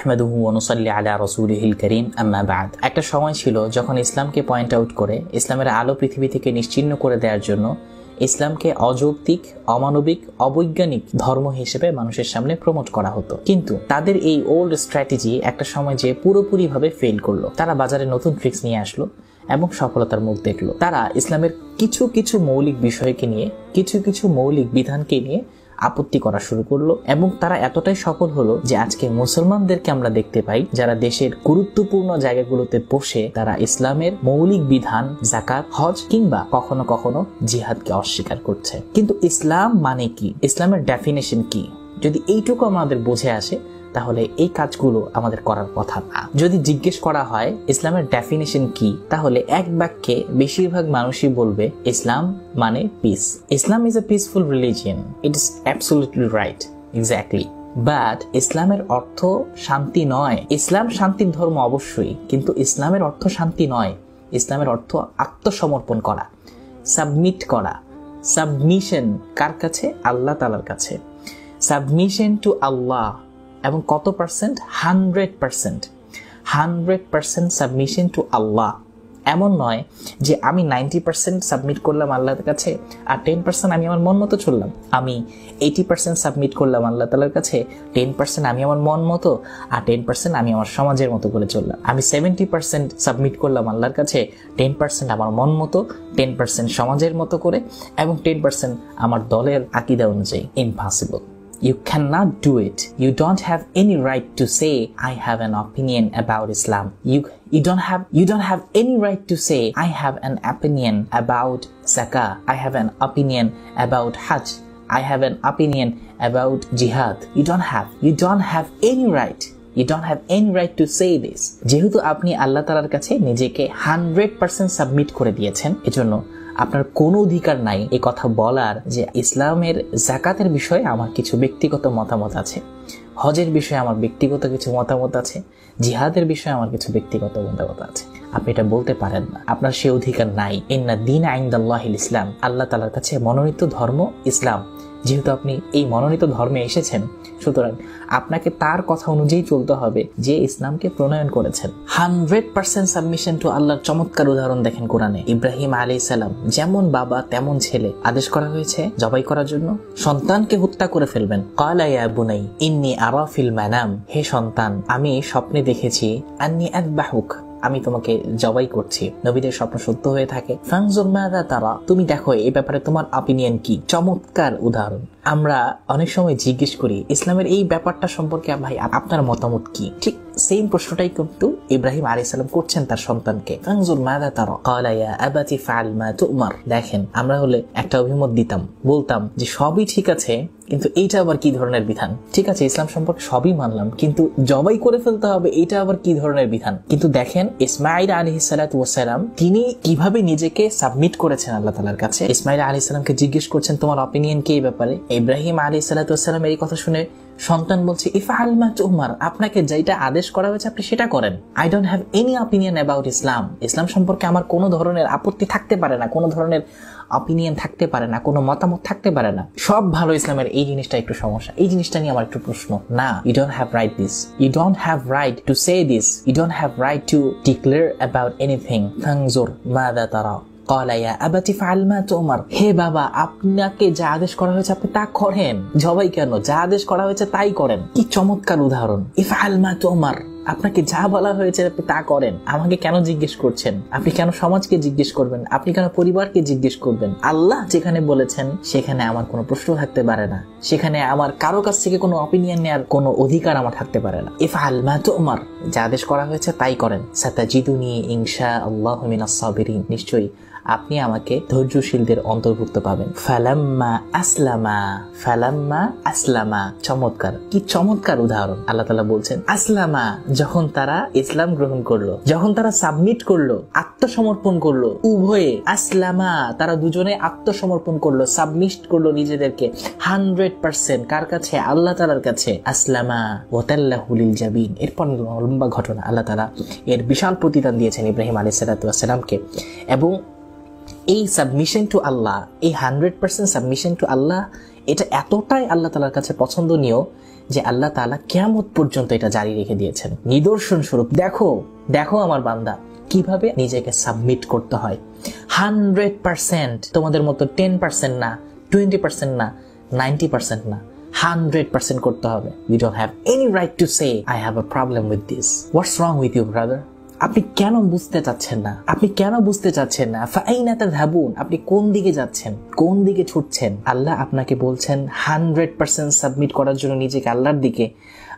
নাহমাদুহু ওয়া নুসাল্লি আলা রাসূলিহিল কারীম আম্মা বা'দ। একটা সময় ছিল যখন ইসলামকে পয়েন্ট আউট করে ইসলামের আলো পৃথিবী থেকে নিশ্চিহ্ন করে দেওয়ার জন্য ইসলামকে অযৌক্তিক, অমানবিক, অবৈজ্ঞানিক ধর্ম হিসেবে মানুষের সামনে প্রমোট করা হতো। কিন্তু তাদের এই ওল্ড স্ট্র্যাটেজি একটা সময় যে পুরোপুরিভাবে ফেল করলো। তারা বাজারে নতুন ট্রিক্স নিয়ে আসলো এবং সফলতার মুখ দেখলো। তারা ইসলামের কিছু কিছু মৌলিক বিষয়কে নিয়ে, কিছু কিছু মৌলিক বিধানকে নিয়ে আপত্তি করা শুরু করলো এবং তারা এতটাই সফল হলো যে আজকে মুসলমানদেরকে আমরা দেখতে পাই যারা দেশের গুরুত্বপূর্ণ জায়গাগুলোতে বসে তারা ইসলামের মৌলিক বিধান, যাকাত, হজ কিংবা কখনো কখনো জিহাদকে অস্বীকার করছে। কিন্তু ইসলাম মানে কি, ইসলামের ডেফিনেশন কি, যদি এইটুকু আমাদের বুঝে আসে তাহলে এই কাজগুলো আমাদের করার কথা না। যদি জিজ্ঞেস করা হয় ইসলামের ডেফিনেশন কি, তাহলে এক বাক্যে বেশিরভাগ মানুষই বলবে ইসলাম মানে piece. Islam is a peaceful religion, it is absolutely right, exactly. But ইসলামের অর্থ শান্তি নয়। ইসলাম শান্তির ধর্ম অবশ্যই, কিন্তু ইসলামের অর্থ শান্তি নয়। ইসলামের অর্থ আত্মসমর্পণ করা, সাবমিট করা। সাবমিশন কার কাছে? আল্লাহ তাআলার কাছে। সাবমিশন টু আল্লাহ। এবং কত পার্সেন্ট? 100%। 100% সাবমিশন টু আল্লাহ। এমন নয় যে আমি 90% সাবমিট করলাম আল্লাহর কাছে আর 10% আমি আমার মন মতো চললাম। আমি 80% সাবমিট করলাম আল্লাহ তাআলার কাছে, 10% আমি আমার মন মতো আর 10% আমি আমার সমাজের মতো করে চললাম। আমি 70% সাবমিট করলাম আল্লাহর কাছে, 10% আমার মন মতো, 10% সমাজের মতো করে এবং 10% আমার দলের আকীদা অনুযায়ী। Impossible. You cannot do it. You don't have any right to say I have an opinion about Islam. You don't have any right to say I have an opinion about zakah. I have an opinion about hajj. I have an opinion about jihad. You don't have any right. You don't have any right to say this. যেহেতু আপনি আল্লাহ তাআলার কাছে নিজেকে 100% submit করে দিয়েছেন, এজন্য আপনার কোনো অধিকার নাই এই কথা বলার যে ইসলামের যাকাতের বিষয়ে আমার কিছু ব্যক্তিগত মতামত আছে, হজের বিষয়ে আমার ব্যক্তিগত কিছু মতামত আছে, জিহাদের বিষয়ে আমার কিছু ব্যক্তিগত মতামত আছে। আপনি এটা বলতে পারেন না, আপনার সে অধিকার নাই। ইন্না দীন ইনদাল্লাহিল ইসলাম। আল্লাহ তাআলার কাছে মনোনীত ধর্ম ইসলাম। যেহেতু আপনি এই মনোনীত ধর্মে এসেছেন, সুতরাং আপনাকে তার কথা অনুযায়ী চলতে হবে যে ইসলামকে প্রণয়ন করেছেন। 100% সাবমিশন টু আল্লাহর চমৎকার উদাহরণ দেখেন কোরআনে। ইব্রাহিম আলাইহিস সালাম, যেমন বাবা তেমন ছেলে, আদেশ করা হয়েছে জবাই করার জন্য, সন্তানকে হত্যা করে ফেলবেন। ক্বালা ইয়া বুনাই ইন্নী আরা ফিল মানাম। হে সন্তান, আমি স্বপ্নে দেখেছি, আন্নী আযবাহুক, আমি তোমাকে জবাই করছি। নবীদের স্বপ্ন সত্য হয়ে থাকে। ফানজুর মাযা তারা, তুমি দেখো এই ব্যাপারে তোমার অপিনিয়ন কি। চমৎকার উদাহরণ। আমরা অনেক সময় জিজ্ঞেস করি ইসলামের এই ব্যাপারটা সম্পর্কে ভাই আপনার মতামত কি। ঠিক সেম প্রশ্নটাই কিন্তু ইব্রাহিম আলাইহিস সালাম করছেন তার সন্তানকে। ফানজুর মাযা তারা ক্বালা ইয়া আবাতি ফাআল মা তু'মার। দেখেন, আমরা হলে একটা অভিমত দিতাম, বলতাম যে সবই ঠিক আছে, কিন্তু এইটা আবার কি ধরনের বিধান? ঠিক আছে, ইসলাম সম্পর্কে সবই মানলাম, কিন্তু জবাই করে ফেলতে হবে, এইটা আবার কি ধরনের বিধান? কিন্তু দেখেন ইসমাঈল আলাইহিস সালাতু ওয়াস সালাম তিনি কিভাবে নিজেকে সাবমিট করেছেন আল্লাহ তাআলার কাছে। ইসমাঈল আলাইহিস সালামকে জিজ্ঞেস করছেন তোমার অপিনিয়ন কি এই ব্যাপারে। ইব্রাহিম আলাইহিস সালাতু ওয়াস সালাম এই কথা শুনে সন্তান বলছে ইফআল মা তু'মার, আপনাকে যেটা আদেশ করা হয়েছে আপনি সেটা করেন। I don't have any opinion about Islam. ইসলাম সম্পর্কে আমার কোনো ধরনের আপত্তি থাকতে পারে না, কোনো ধরনের অপিনিয়ন থাকতে পারে না, কোনো মতামত থাকতে পারে না। সব ভালো, ইসলামের এই জিনিসটা একটু সমস্যা, এই জিনিসটা নিয়ে আমার একটু প্রশ্ন। না, you don't have right this, you don't have right to say this, you don't have right to declare about anything. ফানজুর মাযা তারা ক্বালা ইয়া আবাতি ফাআল মা তু'মার। হে বাবা, আপনাকে যা আদেশ করা হয়েছে আপনি তা করেন। জবাই কেন? যা আদেশ করা হয়েছে তাই করেন। কি চমৎকার উদাহরণ। ইফআল মা তু'মার, আপনাকে যা বলা হয়েছে আপনি তা করেন। আমাকে কেন জিজ্ঞেস করছেন? আপনি কেন সমাজকে জিজ্ঞেস করবেন? আপনি কেন পরিবারকে জিজ্ঞেস করবেন? আল্লাহ যেখানে বলেছেন সেখানে আমার কোনো প্রশ্ন থাকতে পারে না, সেখানে আমার কারো কাছ থেকে কোনো অপিনিয়ন নেওয়ার কোনো অধিকার আমার থাকতে পারে না। ইফআল মা তু'মার, যা আদেশ করা হয়েছে তাই করেন। সাতাজিদুনি ইনশাআল্লাহু মিনাস সাবিরিন, নিশ্চয়ই আপনি আমাকে ধৈর্যশীলদের অন্তর্ভুক্ত পাবেন। ফালাম্মা আসলামা। চমৎকার, কি চমৎকার উদাহরণ। আল্লাহ তাআলা বলছেন আসলামা, যখন তারা ইসলাম গ্রহণ করলো, যখন তারা সাবমিট করলো, আত্মসমর্পণ করলো, উভয়ে আসলামা, তারা দুজনে আত্মসমর্পণ করলো, সাবমিট করলো নিজেদেরকে 100%। কার কাছে? আল্লাহ তাআলার কাছে। আসলামা ওয়া তাল্লাহু লিল জাবিন। এরপর লম্বা ঘটনা, আল্লাহ তাআলা এর বিশাল প্রতিদান দিয়েছেন ইব্রাহিম আলাইহিস সালাতু ওয়াস সালামকে। এবং এই সাবমিশন টু আল্লাহ, এই 100% সাবমিশন টু আল্লাহ, এটা এতটাই আল্লাহ তাআলার কাছে পছন্দনীয় যে আল্লাহ তাআলা কিয়ামত পর্যন্ত এটা জারি রেখে দিয়েছেন। নিদর্শন স্বরূপ দেখো দেখো আমার বান্দা কিভাবে নিজেকে সাবমিট করতে হয়। 100% তোমাদের মতো 10% না, 20% না, 90% না, 100% করতে হবে। You don't have any right to say I have a problem with this. What's wrong with you, brother? আপনি কেন বুঝতে চাচ্ছেন না? আপনি কেন বুঝতে চাচ্ছেন না? ফাইনা তাযহাবুন, আপনি কোন দিকে যাচ্ছেন, কোন দিকে ছুটছেন? আল্লাহ আপনাকে বলছেন 100% সাবমিট করার জন্য নিজেকে আল্লাহর দিকে,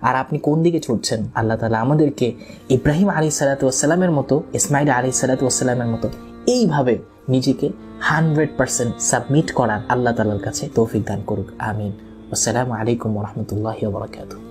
আর আপনি কোন দিকে ছুটছেন? আল্লাহ তাআলা আমাদেরকে ইব্রাহিম আলাইহিস সালাতু ওয়াস সালামের মতো, ইসমাঈল আলাইহিস সালাতু ওয়াস সালামের মতো এইভাবে নিজেকে 100% সাবমিট করার আল্লাহ তাআলার কাছে তৌফিক দান করুক। আমিন। আসসালামু আলাইকুম ওয়া রাহমাতুল্লাহি ওয়া বারাকাতুহু।